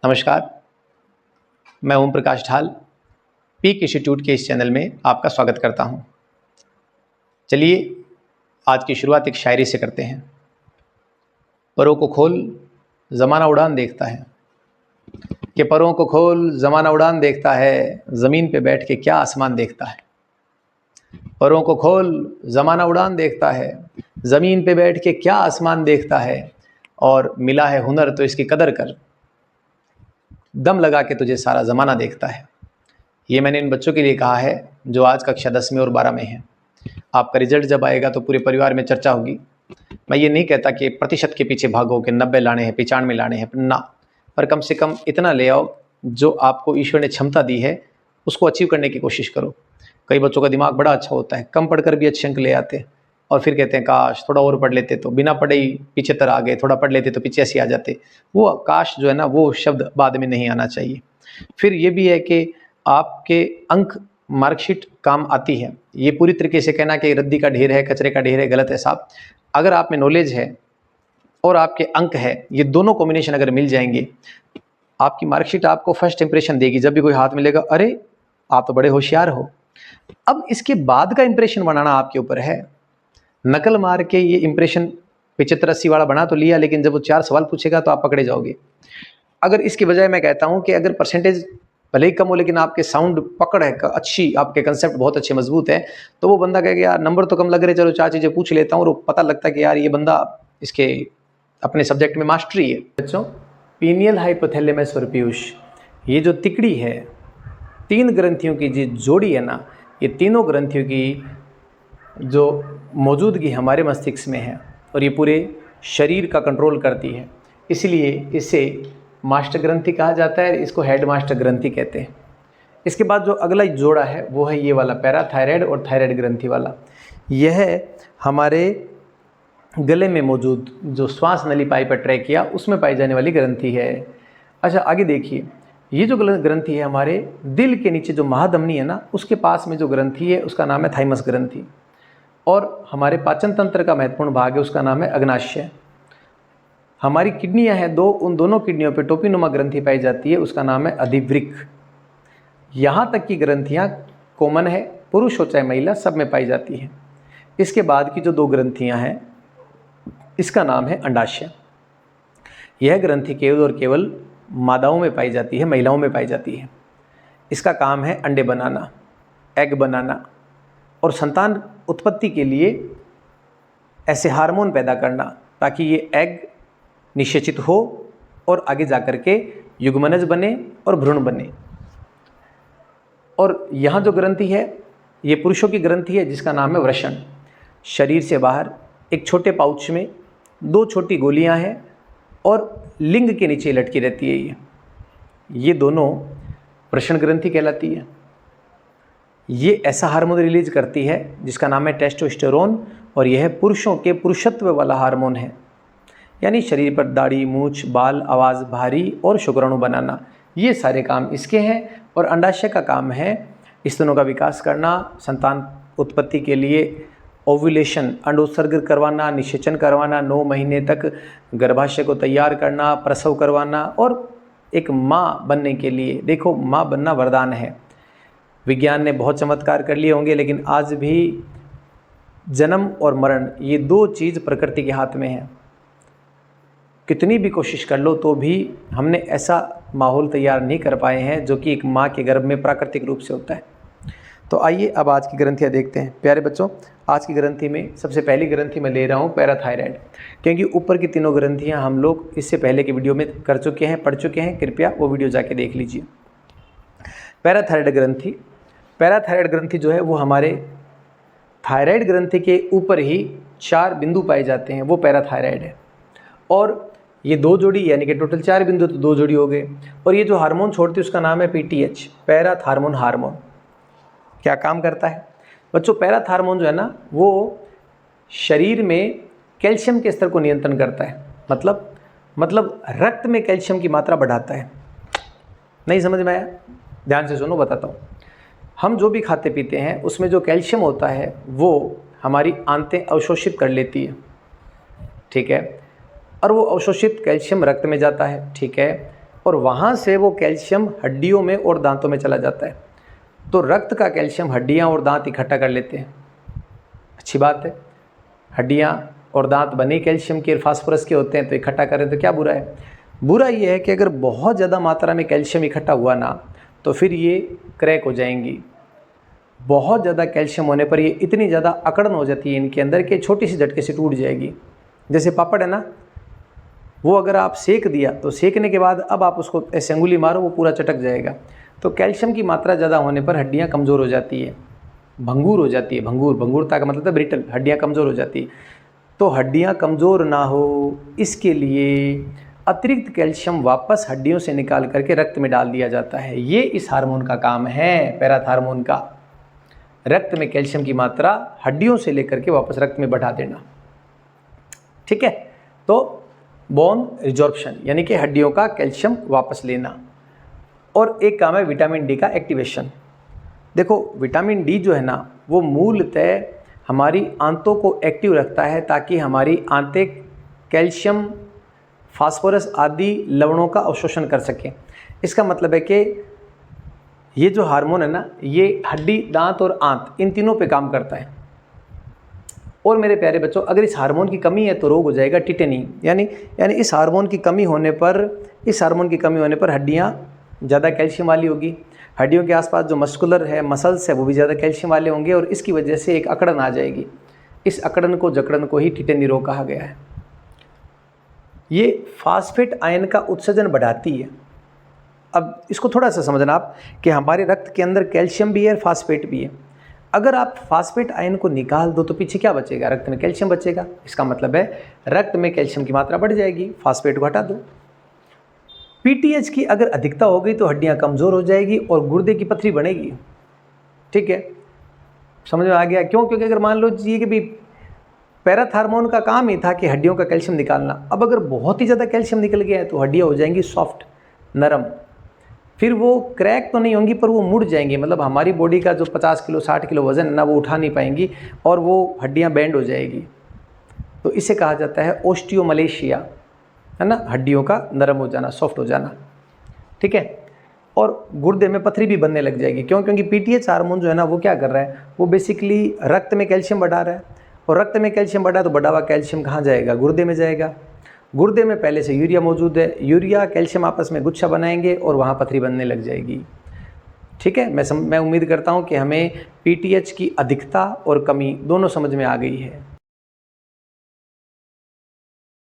नमस्कार, मैं ओम प्रकाश ढाल पीक इंस्टीट्यूट के इस चैनल में आपका स्वागत करता हूं। चलिए आज की शुरुआत एक शायरी से करते हैं। परों को खोल ज़माना उड़ान देखता है, कि परों को खोल ज़माना उड़ान देखता है, ज़मीन पे बैठ के क्या आसमान देखता है। परों को खोल ज़माना उड़ान देखता है, ज़मीन पे बैठ के क्या आसमान देखता है। और मिला है हुनर तो इसकी कदर कर, दम लगा के तुझे सारा ज़माना देखता है। ये मैंने इन बच्चों के लिए कहा है जो आज कक्षा 10 में और 12 में हैं। आपका रिजल्ट जब आएगा तो पूरे परिवार में चर्चा होगी। मैं ये नहीं कहता कि प्रतिशत के पीछे भागो कि 90 लाने हैं, 95 लाने हैं ना, पर कम से कम इतना ले आओ जो आपको ईश्वर ने क्षमता दी है उसको अचीव करने की कोशिश करो। कई बच्चों का दिमाग बड़ा अच्छा होता है, कम पढ़कर भी अच्छे अंक ले आते हैं और फिर कहते हैं काश थोड़ा और पढ़ लेते तो, बिना पढ़े ही पीछे तर आ गए, थोड़ा पढ़ लेते तो पीछे ऐसे आ जाते। वो काश जो है ना, वो शब्द बाद में नहीं आना चाहिए। फिर ये भी है कि आपके अंक मार्कशीट काम आती है। ये पूरी तरीके से कहना कि रद्दी का ढेर है, कचरे का ढेर है, गलत है साहब। अगर आप में नॉलेज है और आपके अंक है, ये दोनों कॉम्बिनेशन अगर मिल जाएंगे, आपकी मार्कशीट आपको फर्स्ट इंप्रेशन देगी। जब भी कोई हाथ मिलेगा, अरे आप तो बड़े होशियार हो। अब इसके बाद का इंप्रेशन बनाना आपके ऊपर है। नकल मार के ये इंप्रेशन 75-80 वाला बना तो लिया, लेकिन जब वो 4 सवाल पूछेगा तो आप पकड़े जाओगे। अगर इसके बजाय मैं कहता हूं कि अगर परसेंटेज भले ही कम हो लेकिन आपके साउंड पकड़ है अच्छी, आपके कंसेप्ट बहुत अच्छे मजबूत है, तो वो बंदा कहेगा यार नंबर तो कम लग रहे, चलो 4 चीज़ें पूछ लेता हूँ, और पता लगता है कि यार ये बंदा इसके अपने सब्जेक्ट में मास्टरी है। बच्चों, पीनियल हाइपोथैलेमस और पीयूष, ये जो तिकड़ी है, 3 ग्रंथियों की जो जोड़ी है ना, ये तीनों ग्रंथियों की जो मौजूदगी हमारे मस्तिष्क में है और ये पूरे शरीर का कंट्रोल करती है, इसलिए इसे मास्टर ग्रंथि कहा जाता है। इसको हेड मास्टर ग्रंथि कहते हैं। इसके बाद जो अगला जोड़ा है वो है ये वाला पैराथायराइड और थायराइड ग्रंथि वाला। यह हमारे गले में मौजूद जो श्वास नली पाइप ट्रैकिया उसमें पाई जाने वाली ग्रंथि है। अच्छा आगे देखिए, ये जो ग्रंथि है हमारे दिल के नीचे जो महाधमनी है ना, उसके पास में जो ग्रंथि है उसका नाम है थाइमस ग्रंथि। और हमारे पाचन तंत्र का महत्वपूर्ण भाग है, उसका नाम है अग्नाशय। हमारी किडनियां हैं 2, उन दोनों किडनियों पे टोपीनुमा ग्रंथि पाई जाती है, उसका नाम है अधिवृक्क। यहाँ तक की ग्रंथियाँ कॉमन है, पुरुष हो चाहे महिला, सब में पाई जाती है। इसके बाद की जो 2 ग्रंथियाँ हैं इसका नाम है अंडाशय। यह ग्रंथि केवल और केवल मादाओं में पाई जाती है, महिलाओं में पाई जाती है। इसका काम है अंडे बनाना, एग बनाना और संतान उत्पत्ति के लिए ऐसे हार्मोन पैदा करना ताकि ये एग निषेचित हो और आगे जाकर के युग्मनज बने और भ्रूण बने। और यहाँ जो ग्रंथि है ये पुरुषों की ग्रंथि है जिसका नाम है वृषण। शरीर से बाहर एक छोटे पाउच में 2 छोटी गोलियाँ हैं और लिंग के नीचे लटकी रहती है। ये दोनों वृषण ग्रंथि कहलाती है। ये ऐसा हार्मोन रिलीज करती है जिसका नाम है टेस्टोस्टेरोन, और यह पुरुषों के पुरुषत्व वाला हार्मोन है। यानी शरीर पर दाढ़ी, मूछ, बाल, आवाज़ भारी और शुक्राणु बनाना, ये सारे काम इसके हैं। और अंडाशय का काम है स्तनों का विकास करना, संतान उत्पत्ति के लिए ओव्यूलेशन, अंडोत्सर्ग करवाना, निषेचन करवाना, 9 महीने तक गर्भाशय को तैयार करना, प्रसव करवाना और एक माँ बनने के लिए। देखो, माँ बनना वरदान है। विज्ञान ने बहुत चमत्कार कर लिए होंगे, लेकिन आज भी जन्म और मरण ये 2 चीज़ प्रकृति के हाथ में है। कितनी भी कोशिश कर लो तो भी हमने ऐसा माहौल तैयार नहीं कर पाए हैं जो कि एक माँ के गर्भ में प्राकृतिक रूप से होता है। तो आइए अब आज की ग्रंथियाँ देखते हैं। प्यारे बच्चों, आज की ग्रंथि में सबसे पहली ग्रंथि मैं ले रहा हूँ पैराथायराइड, क्योंकि ऊपर की तीनों ग्रंथियाँ हम लोग इससे पहले के वीडियो में कर चुके हैं, पढ़ चुके हैं। कृपया वो वीडियो जाके देख लीजिए। पैराथायराइड ग्रंथि, पैराथायराइड ग्रंथि जो है वो हमारे थायराइड ग्रंथि के ऊपर ही 4 बिंदु पाए जाते हैं, वो पैराथायराइड है। और ये 2 जोड़ी, यानी कि टोटल 4 बिंदु, तो 2 जोड़ी हो गए। और ये जो हार्मोन छोड़ती है उसका नाम है PTH, पैराथार्मोन हार्मोन। क्या काम करता है बच्चों? पैराथार्मोन जो है ना, वो शरीर में कैल्शियम के स्तर को नियंत्रण करता है। मतलब रक्त में कैल्शियम की मात्रा बढ़ाता है। नहीं समझ में आया? ध्यान से सुनो, बताता हूँ। हम जो भी खाते पीते हैं उसमें जो कैल्शियम होता है वो हमारी आंतें अवशोषित कर लेती है, ठीक है। और वो अवशोषित कैल्शियम रक्त में जाता है, ठीक है। और वहाँ से वो कैल्शियम हड्डियों में और दांतों में चला जाता है। तो रक्त का कैल्शियम हड्डियाँ और दांत इकट्ठा कर लेते हैं। अच्छी बात है, हड्डियाँ और दांत बने कैल्शियम के और फास्फोरस के होते हैं, तो इकट्ठा करें तो क्या बुरा है। बुरा ये है कि अगर बहुत ज़्यादा मात्रा में कैल्शियम इकट्ठा हुआ ना तो फिर ये क्रैक हो जाएंगी। बहुत ज़्यादा कैल्शियम होने पर ये इतनी ज़्यादा अकड़न हो जाती है इनके अंदर कि छोटी सी झटके से टूट जाएगी। जैसे पापड़ है ना, वो अगर आप सेक दिया तो सेकने के बाद अब आप उसको ऐसे अंगुली मारो वो पूरा चटक जाएगा। तो कैल्शियम की मात्रा ज़्यादा होने पर हड्डियाँ कमज़ोर हो जाती है, भंगूर हो जाती है। भंगूरता का मतलब है ब्रिटल, हड्डियाँ कमज़ोर हो जाती है। तो हड्डियाँ कमज़ोर ना हो इसके लिए अतिरिक्त कैल्शियम वापस हड्डियों से निकाल करके रक्त में डाल दिया जाता है। ये इस हार्मोन का काम है, पैराथार्मोन का। रक्त में कैल्शियम की मात्रा हड्डियों से लेकर के वापस रक्त में बढ़ा देना। ठीक है, तो बोन रिजॉर्प्शन यानी कि हड्डियों का कैल्शियम वापस लेना। और एक काम है विटामिन डी का एक्टिवेशन। देखो विटामिन डी जो है ना वो मूलतः हमारी आंतों को एक्टिव रखता है ताकि हमारी आंतें कैल्शियम, फास्फोरस आदि लवणों का अवशोषण कर सकें। इसका मतलब है कि ये जो हार्मोन है ना ये हड्डी, दांत और आंत इन तीनों पे काम करता है। और मेरे प्यारे बच्चों, अगर इस हार्मोन की कमी है तो रोग हो जाएगा टिटेनी। यानी इस हार्मोन की कमी होने पर हड्डियाँ ज़्यादा कैल्शियम वाली होगी। हड्डियों के आसपास जो मस्कुलर है, मसल्स है, वो भी ज़्यादा कैल्शियम वाले होंगे और इसकी वजह से एक अकड़न आ जाएगी। इस जकड़न को ही टिटेनी रोग कहा गया है। ये फास्फेट आयन का उत्सर्जन बढ़ाती है। अब इसको थोड़ा सा समझना आप कि हमारे रक्त के अंदर कैल्शियम भी है, फास्फेट भी है। अगर आप फास्फेट आयन को निकाल दो तो पीछे क्या बचेगा? रक्त में कैल्शियम बचेगा। इसका मतलब है रक्त में कैल्शियम की मात्रा बढ़ जाएगी, फास्फेट को हटा दो। पीटीएच की अगर अधिकता हो गई तो हड्डियां कमज़ोर हो जाएगी और गुर्दे की पथरी बनेगी। ठीक है, समझ में आ गया? क्यों? क्योंकि अगर मान लो जी कि भी पैराथार्मोन का काम ही था कि हड्डियों का कैल्शियम निकालना। अब अगर बहुत ही ज़्यादा कैल्शियम निकल गया है तो हड्डियाँ हो जाएंगी सॉफ्ट, नरम। फिर वो क्रैक तो नहीं होंगी पर वो मुड़ जाएंगी। मतलब हमारी बॉडी का जो 50 किलो 60 किलो वज़न है ना वो उठा नहीं पाएंगी और वो हड्डियाँ बैंड हो जाएगी। तो इसे कहा जाता है ओस्टियोमलेशिया, है ना, हड्डियों का नरम हो जाना, सॉफ्ट हो जाना। ठीक है, और गुर्दे में पथरी भी बनने लग जाएगी। क्यों? क्योंकि पीटीएच हार्मोन जो है ना वो क्या कर रहा है, वो बेसिकली रक्त में कैल्शियम बढ़ा रहा है और रक्त में कैल्शियम बढ़ा तो बढ़ा हुआ कैल्शियम कहाँ जाएगा? गुर्दे में जाएगा। गुर्दे में पहले से यूरिया मौजूद है, यूरिया कैल्शियम आपस में गुच्छा बनाएंगे और वहाँ पथरी बनने लग जाएगी। ठीक है, मैं उम्मीद करता हूँ कि हमें पीटीएच की अधिकता और कमी दोनों समझ में आ गई है।